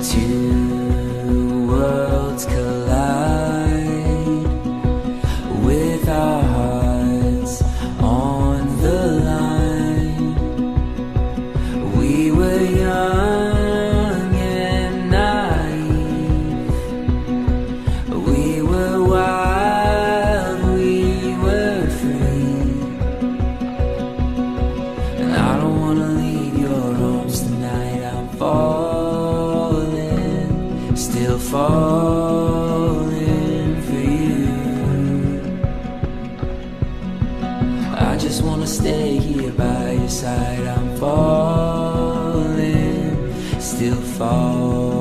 Two worlds collide with our hearts on the line. We were young and naive. We were wild, we were free. And I don't wanna leave your arms tonight. I'm still falling for you. I just wanna stay here by your side. I'm falling, still falling.